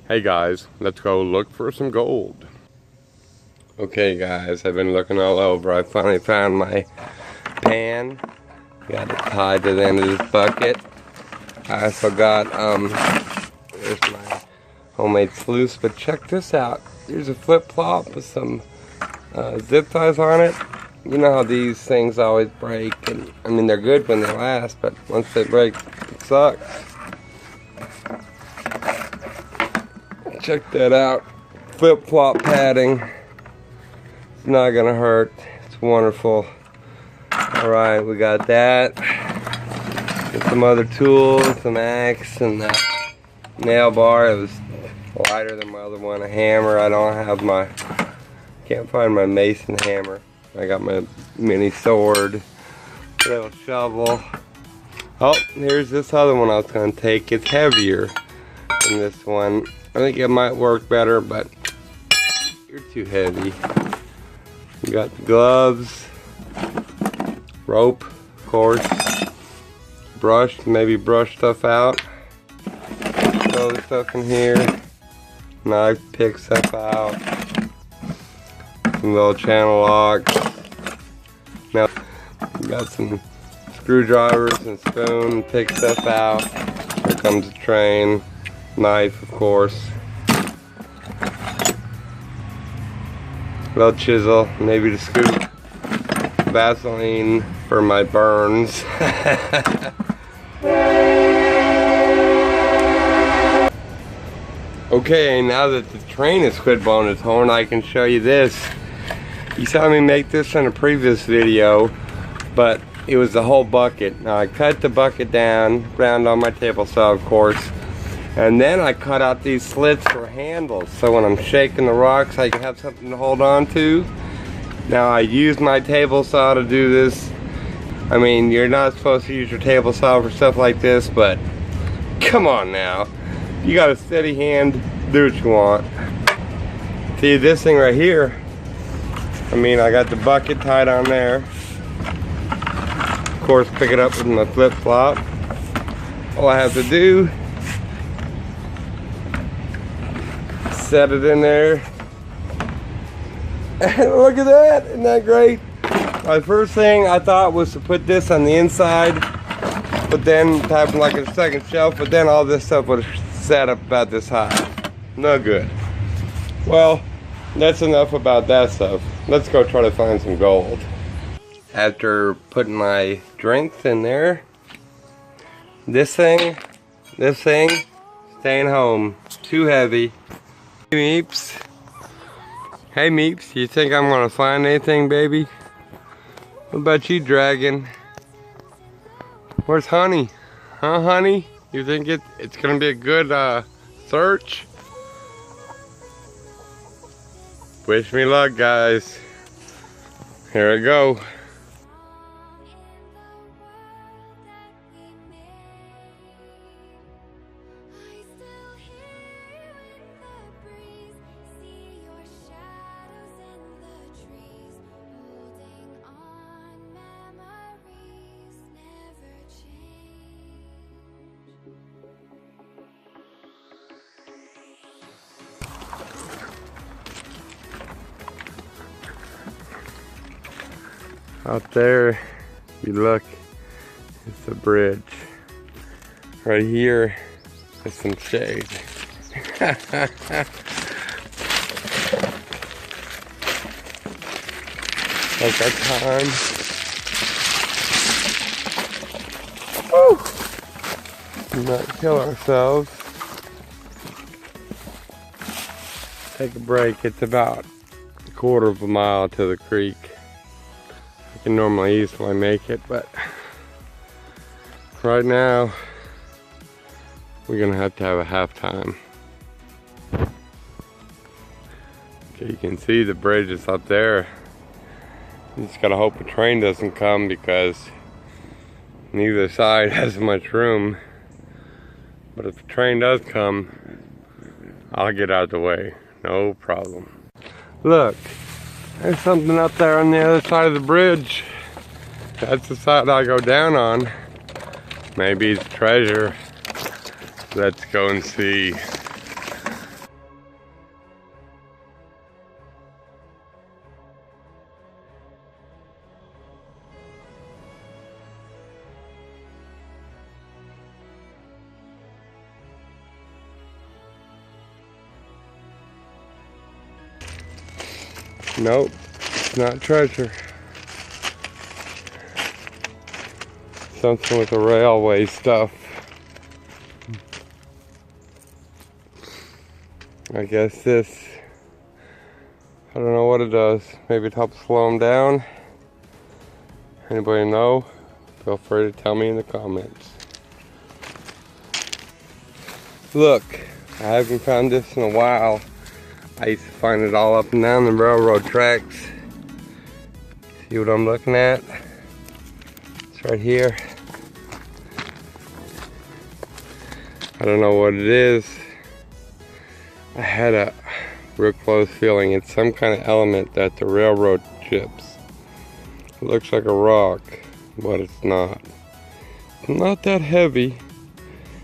Hey guys, let's go look for some gold. Okay guys, I've been looking all over. I finally found my pan. Got it tied to the end of this bucket. I forgot, there's my homemade sluice, but check this out. Here's a flip-flop with some zip ties on it. You know how these things always break, and I mean they're good when they last, but once they break, it sucks. Check that out. Flip-flop padding. It's not gonna hurt. It's wonderful. Alright, we got that. Get some other tools, some axe, and the nail bar. It was lighter than my other one. A hammer. I don't have my, can't find my mason hammer. I got my mini sword, little shovel. Oh, here's this other one I was gonna take. It's heavier than this one. I think it might work better, but you're too heavy. You got the gloves, rope, of course, brush, maybe brush stuff out. Throw the stuff in here. Knife, pick stuff out. Some little channel locks. Now, we got some screwdrivers and spoon, pick stuff out. Here comes the train. Knife, of course. Little chisel, maybe to scoop. Vaseline for my burns. Okay, now that the train has quit blowing its horn, I can show you this. You saw me make this in a previous video, but it was the whole bucket. Now I cut the bucket down, ground on my table saw, of course. And then I cut out these slits for handles, so when I'm shaking the rocks I can have something to hold on to. Now I use my table saw to do this. I mean, you're not supposed to use your table saw for stuff like this, but come on now. You got a steady hand, do what you want. See this thing right here, I mean, I got the bucket tied on there. Of course, pick it up with my flip-flop. All I have to do, set it in there. And look at that, isn't that great? My first thing I thought was to put this on the inside, but then type like a second shelf, but then all this stuff was set up about this high. No good. Well, that's enough about that stuff. Let's go try to find some gold. After putting my drinks in there, this thing, staying home, too heavy. Hey Meeps. Hey Meeps, you think I'm gonna find anything, baby? What about you, Dragon? Where's Honey? Huh, Honey? You think it's gonna be a good search? Wish me luck, guys. Here I go. Out there, if you look, it's a bridge. Right here is some shade. Take our time. Woo! Not kill ourselves. Take a break. It's about a quarter of a mile to the creek. I can normally easily make it, but right now we're gonna have to have a half time. Okay, you can see the bridge is up there. You just gotta hope a train doesn't come because neither side has much room. But if a train does come, I'll get out of the way, no problem. Look. There's something up there on the other side of the bridge. That's the side I go down on. Maybe it's treasure. Let's go and see. Nope, it's not treasure. Something with the railway stuff. I guess this, I don't know what it does. Maybe it helps slow them down. Anybody know? Feel free to tell me in the comments. Look, I haven't found this in a while. I used to find it all up and down the railroad tracks. See what I'm looking at? It's right here. I don't know what it is. I had a real close feeling it's some kind of element that the railroad chips. It looks like a rock, but it's not. It's not that heavy.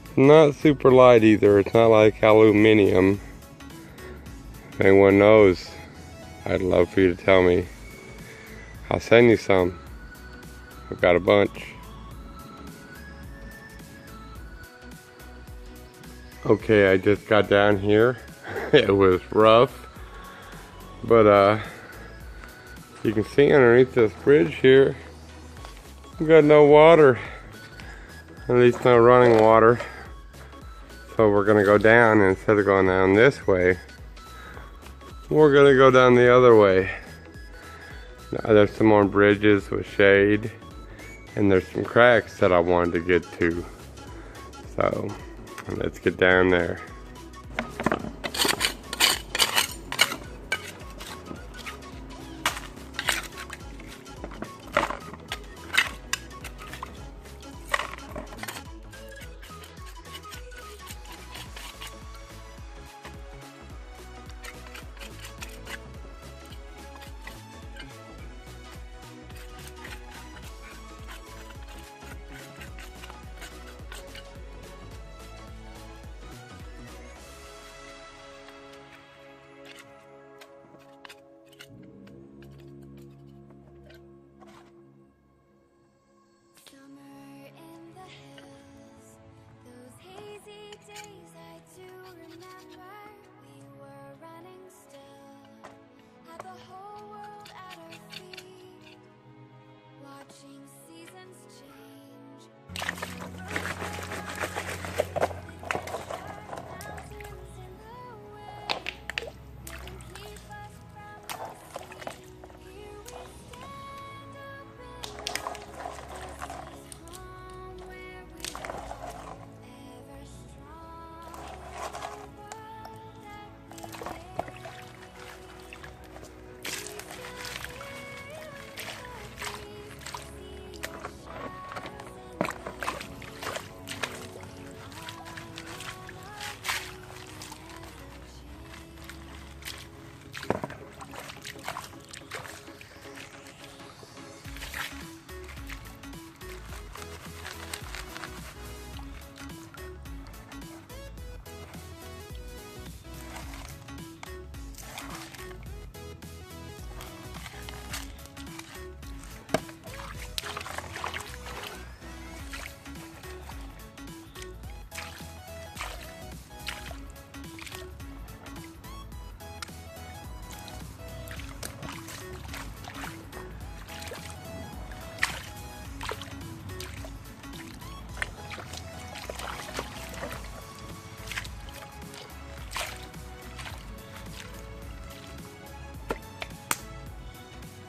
It's not super light either. It's not like aluminum. If anyone knows, I'd love for you to tell me. I'll send you some. I've got a bunch. Okay, I just got down here. It was rough, but you can see underneath this bridge here, we've got no water, at least no running water. So we're gonna go down, and instead of going down this way, we're gonna go down the other way. Now, there's some more bridges with shade, and there's some cracks that I wanted to get to. So let's get down there.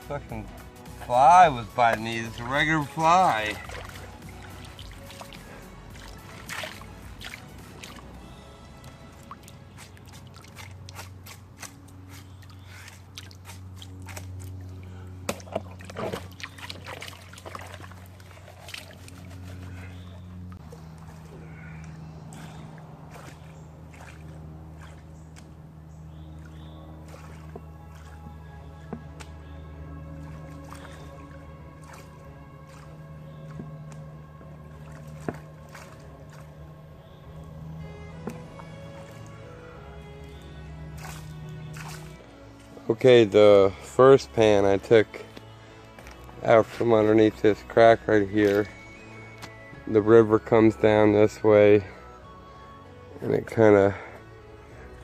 Fucking fly was biting me. It's a regular fly. Okay, the first pan I took out from underneath this crack right here. The river comes down this way, and it kind of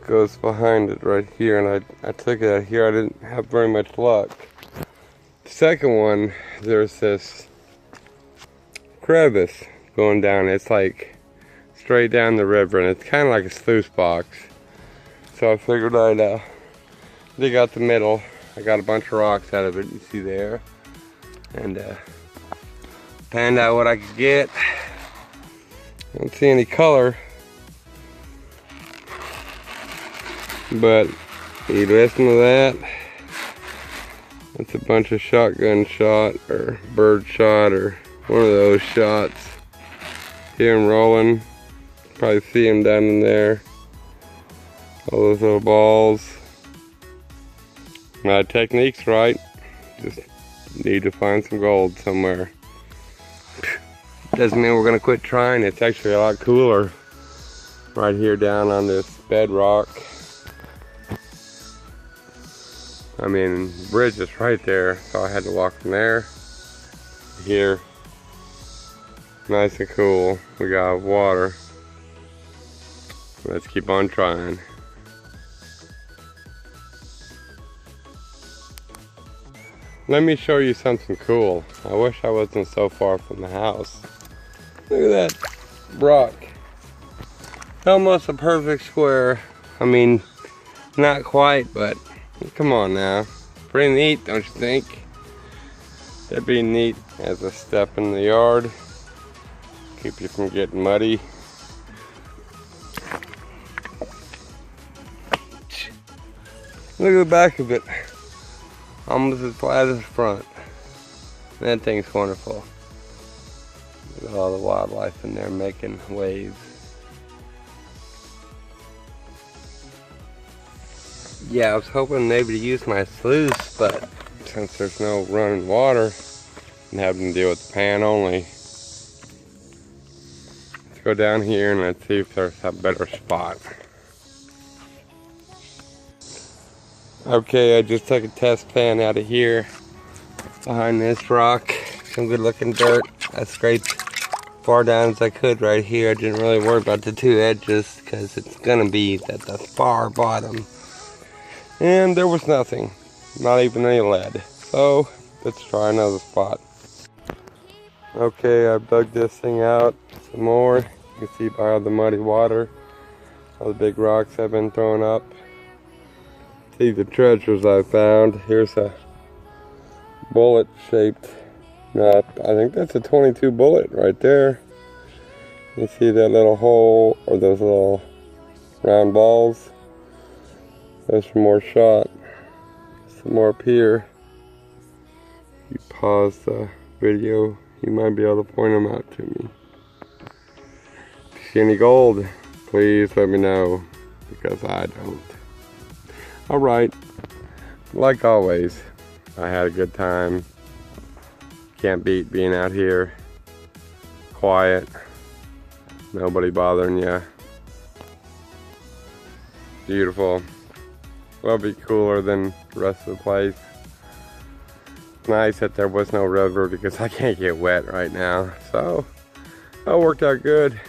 goes behind it right here, and I took it out here. I didn't have very much luck. The second one, there's this crevice going down. It's like straight down the river, and it's kind of like a sluice box. So I figured I'd dig out the middle. I got a bunch of rocks out of it, you see there, and panned out what I could get. I don't see any color, but you listen to that. That's a bunch of shotgun shot or bird shot or one of those shots. Hear him rolling. Probably see him down in there. All those little balls. My technique's right. Just need to find some gold somewhere. Doesn't mean we're gonna quit trying. It's actually a lot cooler right here down on this bedrock. I mean, the bridge is right there, so I had to walk from there to here. Nice and cool. We got water. Let's keep on trying. Let me show you something cool. I wish I wasn't so far from the house. Look at that rock. Almost a perfect square. I mean, not quite, but come on now. Pretty neat, don't you think? That'd be neat as a step in the yard. Keep you from getting muddy. Look at the back of it. Almost as flat as the front. That thing's wonderful. Look at all the wildlife in there making waves. Yeah, I was hoping maybe to use my sluice, but since there's no running water, I'm having to deal with the pan only. Let's go down here and let's see if there's a better spot. Okay, I just took a test pan out of here behind this rock. Some good looking dirt. I scraped far down as I could right here. I didn't really worry about the two edges because it's gonna be at the far bottom. And there was nothing, not even any lead. So let's try another spot. Okay, I've dug this thing out some more. You can see by all the muddy water, all the big rocks I've been throwing up. See the treasures I found. Here's a bullet shaped nut. I think that's a 22 bullet right there. You see that little hole or those little round balls? Those for more shot. Some more up here. You pause the video, you might be able to point them out to me. If you see any gold, please let me know, because I don't. Alright, like always, I had a good time. Can't beat being out here. Quiet. Nobody bothering you. Beautiful. Will be cooler than the rest of the place. Nice that there was no river because I can't get wet right now. So, that worked out good.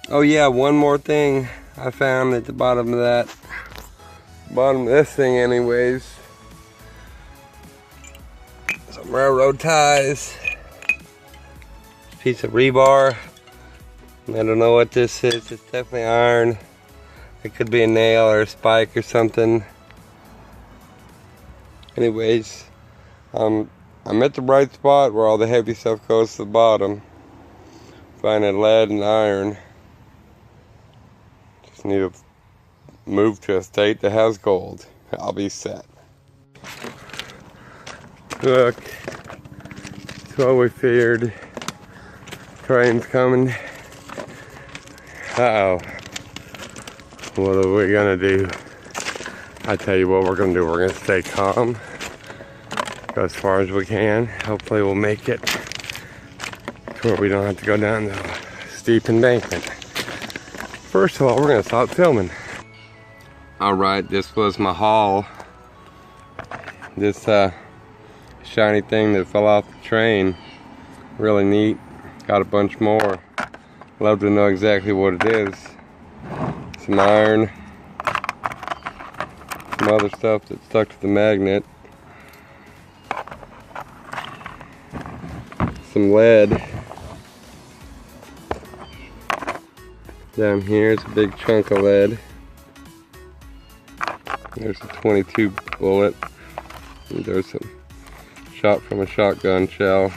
Oh yeah, one more thing I found at the bottom of that. Bottom of this thing anyways. Some railroad ties. Piece of rebar. I don't know what this is. It's definitely iron. It could be a nail or a spike or something. Anyways, I'm at the right spot where all the heavy stuff goes to the bottom. Finding lead and iron. Just need to move to a state that has gold. I'll be set. Look, it's what we feared. Train's coming. Uh-oh. What are we gonna do? I tell you what we're gonna do. We're gonna stay calm. Go as far as we can. Hopefully we'll make it to where we don't have to go down the steep embankment. First of all, we're gonna stop filming. Alright, this was my haul. This shiny thing that fell off the train. Really neat. Got a bunch more. Love to know exactly what it is. Some iron, some other stuff that stuck to the magnet. Some lead. Down here is a big chunk of lead. There's a 22 bullet. And there's some shot from a shotgun shell.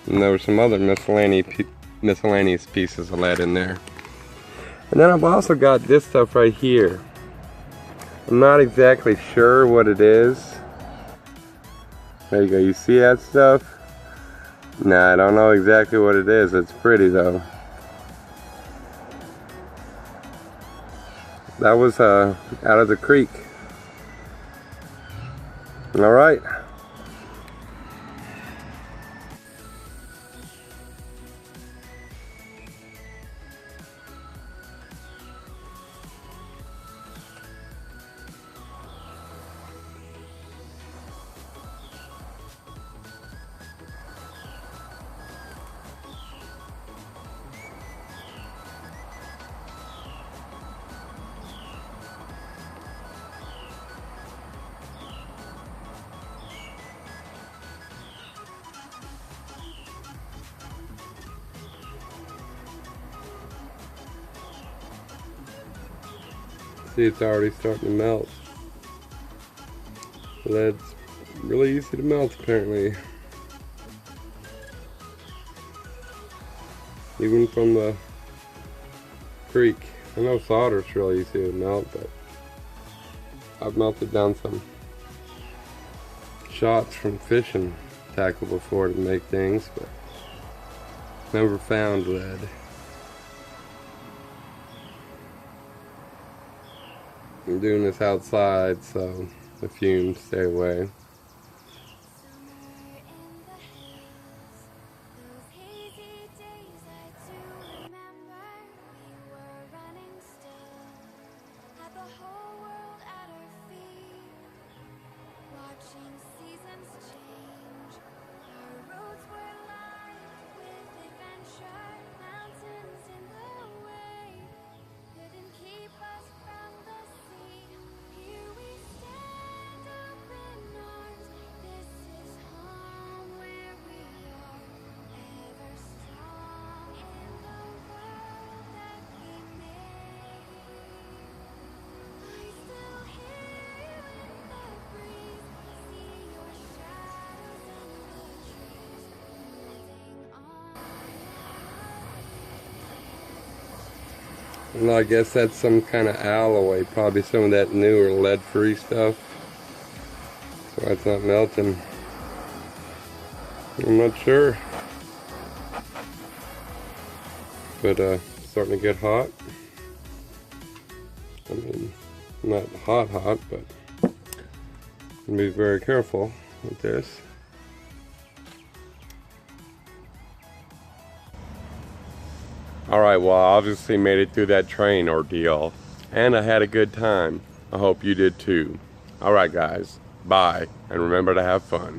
And there were some other miscellaneous pieces of lead in there. And then I've also got this stuff right here. I'm not exactly sure what it is. There you go, you see that stuff? Nah, I don't know exactly what it is. It's pretty though. That was out of the creek. All right. See, it's already starting to melt. Lead's really easy to melt apparently. Even from the creek. I know solder's really easy to melt, but I've melted down some shots from fishing tackle before to make things, but never found lead. I'm doing this outside, so the fumes stay away. And I guess that's some kind of alloy, probably some of that newer lead-free stuff. That's why it's not melting. I'm not sure. But starting to get hot. I mean, not hot, but be very careful with this. Alright, well, I obviously made it through that train ordeal, and I had a good time. I hope you did too. Alright guys, bye, and remember to have fun.